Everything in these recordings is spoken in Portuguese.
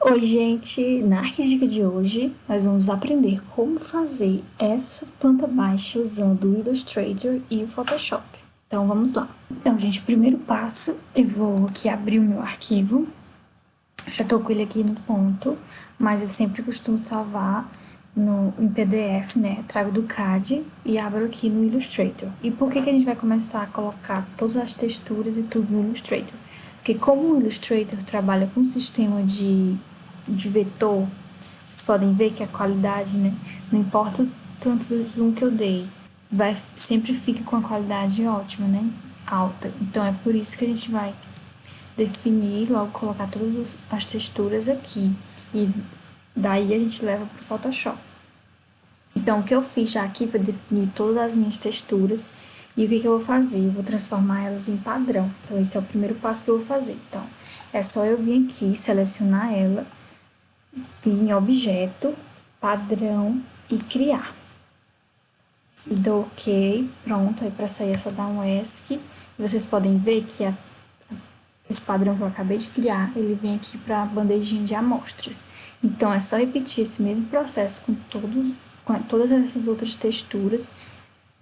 Oi, gente! Na dica de hoje, nós vamos aprender como fazer essa planta baixa usando o Illustrator e o Photoshop. Então, vamos lá. Então, gente, o primeiro passo, eu vou aqui abrir o meu arquivo. Já tô com ele aqui no ponto, mas eu sempre costumo salvar em PDF, né? Trago do CAD e abro aqui no Illustrator. E por que a gente vai começar a colocar todas as texturas e tudo no Illustrator? Porque como o Illustrator trabalha com um sistema de vetor, vocês podem ver que a qualidade, né? Não importa o tanto do zoom que eu dei, sempre fica com a qualidade ótima, né? Alta. Então é por isso que a gente vai definir, logo colocar todas as texturas aqui. E daí a gente leva para o Photoshop. Então, o que eu fiz já aqui foi definir todas as minhas texturas. E o que eu vou fazer? Eu vou transformar elas em padrão. Então, esse é o primeiro passo que eu vou fazer. Então, é só eu vir aqui, selecionar ela, vir em objeto, padrão e criar. E dou OK, pronto. Aí para sair é só dar um ESC. E vocês podem ver que esse padrão que eu acabei de criar, ele vem aqui para a bandejinha de amostras. Então, é só repetir esse mesmo processo com todas essas outras texturas.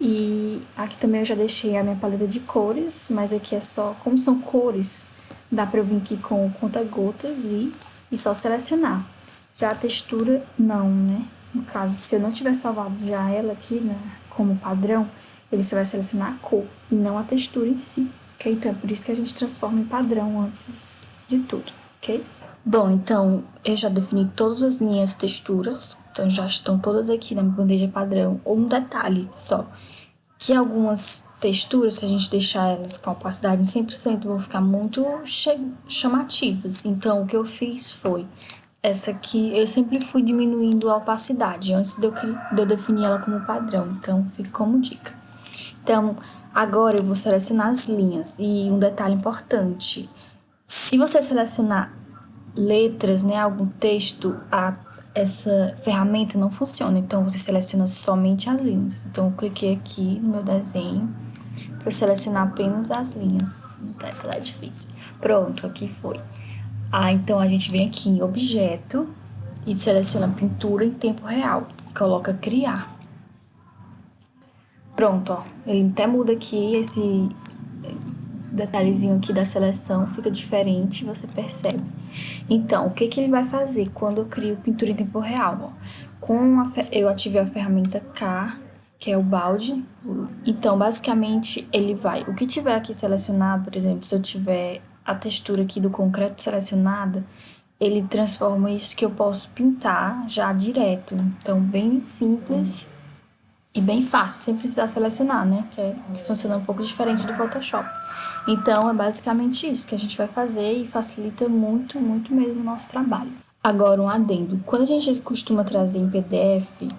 E aqui também eu já deixei a minha paleta de cores, mas aqui é só, como são cores, dá para eu vir aqui com conta-gotas e só selecionar. Já a textura, não, né? No caso, se eu não tiver salvado já ela aqui, né, como padrão, ele só vai selecionar a cor e não a textura em si. Ok? Então, é por isso que a gente transforma em padrão antes de tudo, ok? Bom, então, eu já defini todas as minhas texturas, então já estão todas aqui na minha bandeja padrão. Ou um detalhe só, que algumas texturas, se a gente deixar elas com a opacidade em 100%, vão ficar muito chamativas. Então, o que eu fiz foi, essa aqui, eu sempre fui diminuindo a opacidade, antes de eu definir ela como padrão, então fica como dica. Então, agora eu vou selecionar as linhas. E um detalhe importante, se você selecionar letras, né, algum texto, essa ferramenta não funciona. Então, você seleciona somente as linhas. Então, eu cliquei aqui no meu desenho para selecionar apenas as linhas. Tá difícil. Pronto, aqui foi. Então a gente vem aqui em objeto e seleciona pintura em tempo real. Coloca criar. Pronto, ó. Ele até muda aqui, esse detalhezinho aqui da seleção fica diferente, você percebe. Então, o que ele vai fazer quando eu crio pintura em tempo real? Ó? Eu ativei a ferramenta K, que é o balde. Então, basicamente, ele vai... O que tiver aqui selecionado, por exemplo, se eu tiver a textura aqui do concreto selecionada, ele transforma isso que eu posso pintar já direto. Então, bem simples e bem fácil, sem precisar selecionar, né? Que funciona um pouco diferente do Photoshop. Então, é basicamente isso que a gente vai fazer e facilita muito, muito mesmo o nosso trabalho. Agora, um adendo. Quando a gente costuma trazer em PDF,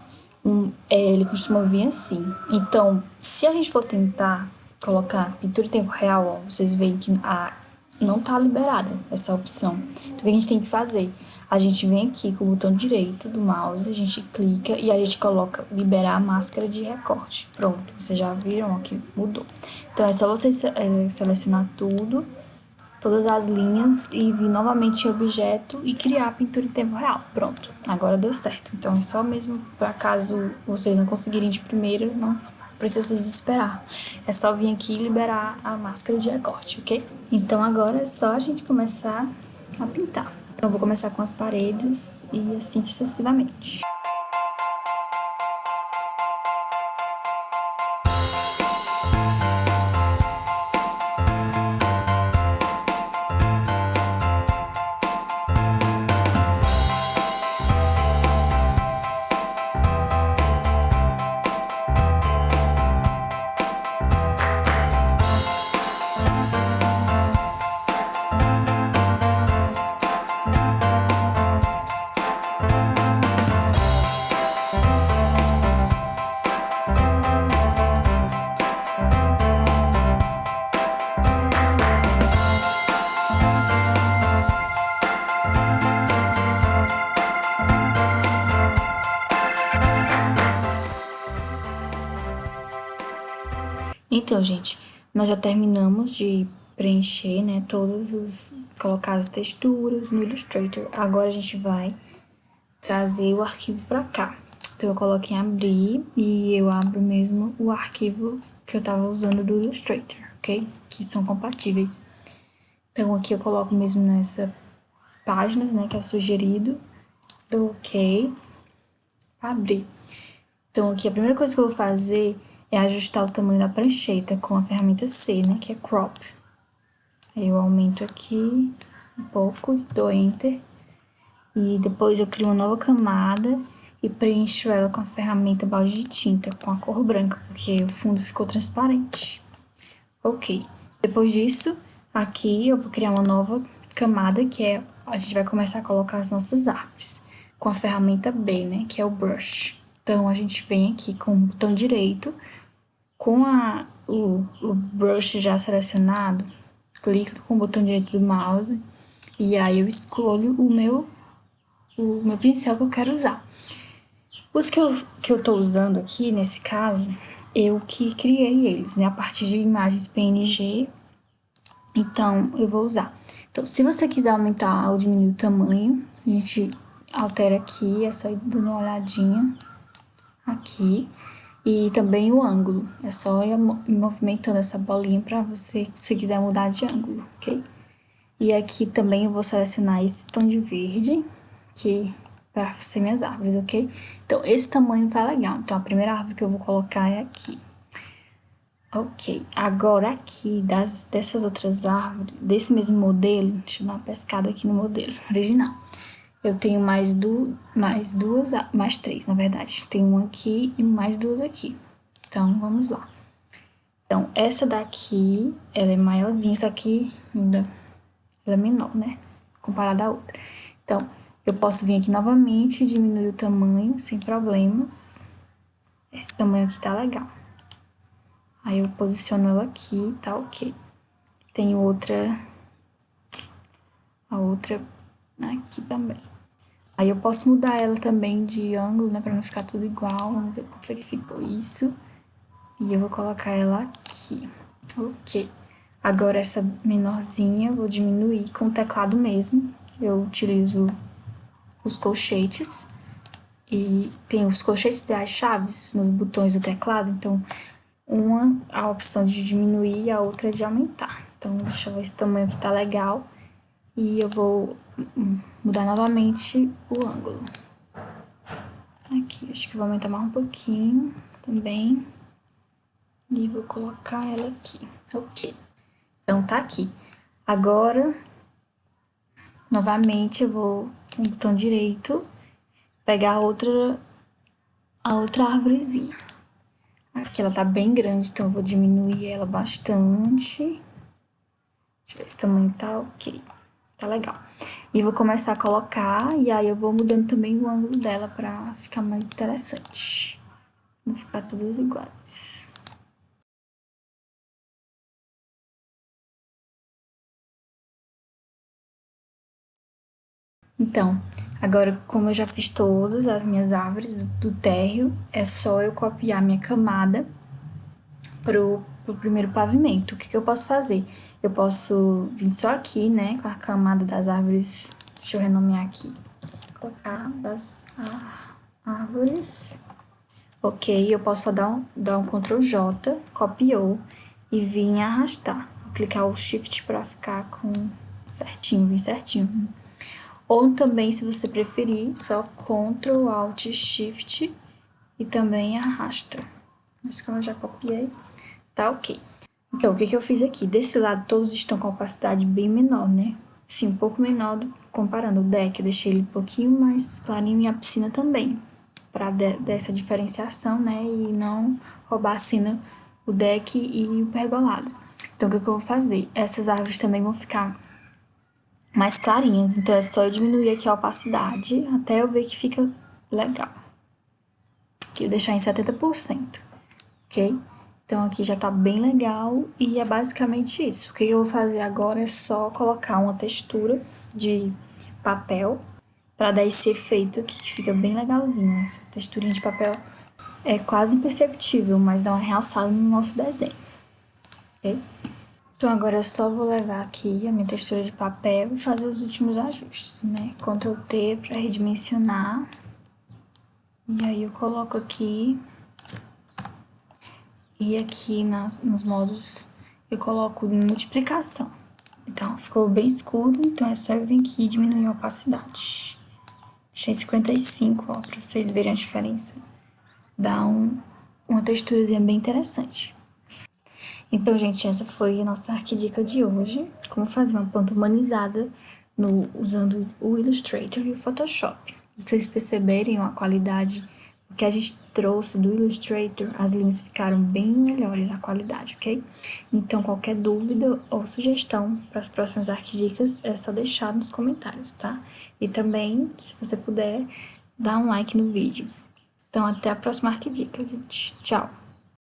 ele costuma vir assim. Então, se a gente for tentar colocar pintura em tempo real, ó, vocês veem que não tá liberada essa opção. Então, o que a gente tem que fazer? A gente vem aqui com o botão direito do mouse, a gente clica e a gente coloca liberar a máscara de recorte. Pronto, vocês já viram que mudou. Então, é só você selecionar tudo, todas as linhas e vir novamente em objeto e criar a pintura em tempo real. Pronto, agora deu certo. Então, é só mesmo para caso vocês não conseguirem de primeira, não precisa se desesperar. É só vir aqui e liberar a máscara de recorte, ok? Então, agora é só a gente começar a pintar. Então, eu vou começar com as paredes e assim sucessivamente. Então, gente, nós já terminamos de preencher, né, colocar as texturas no Illustrator. Agora a gente vai trazer o arquivo para cá. Então eu coloco em abrir e eu abro mesmo o arquivo que eu tava usando do Illustrator, ok? Que são compatíveis. Então aqui eu coloco mesmo nessa páginas, né, que é sugerido, dou ok, abrir. Então aqui a primeira coisa que eu vou fazer é ajustar o tamanho da prancheta com a ferramenta C, né, que é crop. Aí eu aumento aqui um pouco, dou enter e depois eu crio uma nova camada e preencho ela com a ferramenta balde de tinta com a cor branca, porque o fundo ficou transparente. Ok. Depois disso, aqui eu vou criar uma nova camada, que é a gente vai começar a colocar as nossas árvores com a ferramenta B, né, que é o brush. Então a gente vem aqui com o botão direito, com o brush já selecionado, clico com o botão direito do mouse e aí eu escolho o meu pincel que eu quero usar. Os que eu tô usando aqui, nesse caso, eu que criei eles, né, a partir de imagens PNG, então eu vou usar. Então, se você quiser aumentar ou diminuir o tamanho, a gente altera aqui, é só ir dando uma olhadinha aqui. E também o ângulo, é só ir movimentando essa bolinha pra você, se quiser mudar de ângulo, ok? E aqui também eu vou selecionar esse tom de verde, que para ser minhas árvores, ok? Então, esse tamanho tá legal. Então, a primeira árvore que eu vou colocar é aqui. Ok, agora aqui, dessas outras árvores, desse mesmo modelo, deixa eu dar uma pescada aqui no modelo original. Eu tenho mais três, na verdade. Tem uma aqui e mais duas aqui. Então, vamos lá. Então, essa daqui, ela é maiorzinha, só que ainda ela é menor, né? Comparada à outra. Então, eu posso vir aqui novamente e diminuir o tamanho sem problemas. Esse tamanho aqui tá legal. Aí eu posiciono ela aqui, tá ok. Tenho a outra aqui também. Aí eu posso mudar ela também de ângulo, né, pra não ficar tudo igual. Vamos ver como foi que ficou isso. E eu vou colocar ela aqui. Ok. Agora essa menorzinha eu vou diminuir com o teclado mesmo. Eu utilizo os colchetes. E tem os colchetes e as chaves nos botões do teclado, então a opção de diminuir e a outra é de aumentar. Então, deixa eu ver esse tamanho aqui tá legal. E eu vou mudar novamente o ângulo. Aqui, acho que vou aumentar mais um pouquinho também. E vou colocar ela aqui. Ok. Então, tá aqui. Agora, novamente, eu vou com o botão direito pegar a outra árvorezinha. Aqui ela tá bem grande, então eu vou diminuir ela bastante. Deixa eu ver se o tamanho tá ok. Tá legal. E vou começar a colocar, e aí eu vou mudando também o ângulo dela pra ficar mais interessante. Não ficar todas iguais. Então, agora como eu já fiz todas as minhas árvores do térreo, é só eu copiar minha camada pro primeiro pavimento. O que eu posso fazer? Eu posso vir só aqui, né, com a camada das árvores, deixa eu renomear aqui, colocar das árvores. Ok, eu posso só dar um Ctrl J, copiou, e vir arrastar. Vou clicar o Shift para ficar com certinho, vir certinho. Ou também, se você preferir, só Ctrl Alt Shift e também arrasta. Mas como eu já copiei, tá ok. Então, o que eu fiz aqui? Desse lado, todos estão com opacidade bem menor, né? Sim, um pouco menor comparando o deck. Eu deixei ele um pouquinho mais clarinho e a piscina também. Pra dessa diferenciação, né? E não roubar a cena, o deck e o pergolado. Então, o que eu vou fazer? Essas árvores também vão ficar mais clarinhas. Então, é só eu diminuir aqui a opacidade até eu ver que fica legal. Aqui eu deixar em 70%, ok? Então, aqui já tá bem legal e é basicamente isso. O que eu vou fazer agora é só colocar uma textura de papel para dar esse efeito que fica bem legalzinho. Essa texturinha de papel é quase imperceptível, mas dá uma realçada no nosso desenho, ok? Então agora eu só vou levar aqui a minha textura de papel e fazer os últimos ajustes, né? Ctrl T para redimensionar. E aí eu coloco aqui. E aqui nos modos eu coloco multiplicação. Então ficou bem escuro, então é só eu vir aqui e diminuir a opacidade. Deixei 55, ó, pra vocês verem a diferença. Dá uma texturazinha bem interessante. Então, gente, essa foi a nossa arquidica de hoje. Como fazer uma planta humanizada usando o Illustrator e o Photoshop. Vocês perceberem a qualidade, porque a gente trouxe do Illustrator, as linhas ficaram bem melhores a qualidade, ok? Então, qualquer dúvida ou sugestão para as próximas arquidicas é só deixar nos comentários, tá? E também, se você puder, dá um like no vídeo. Então, até a próxima arquidica, gente. Tchau!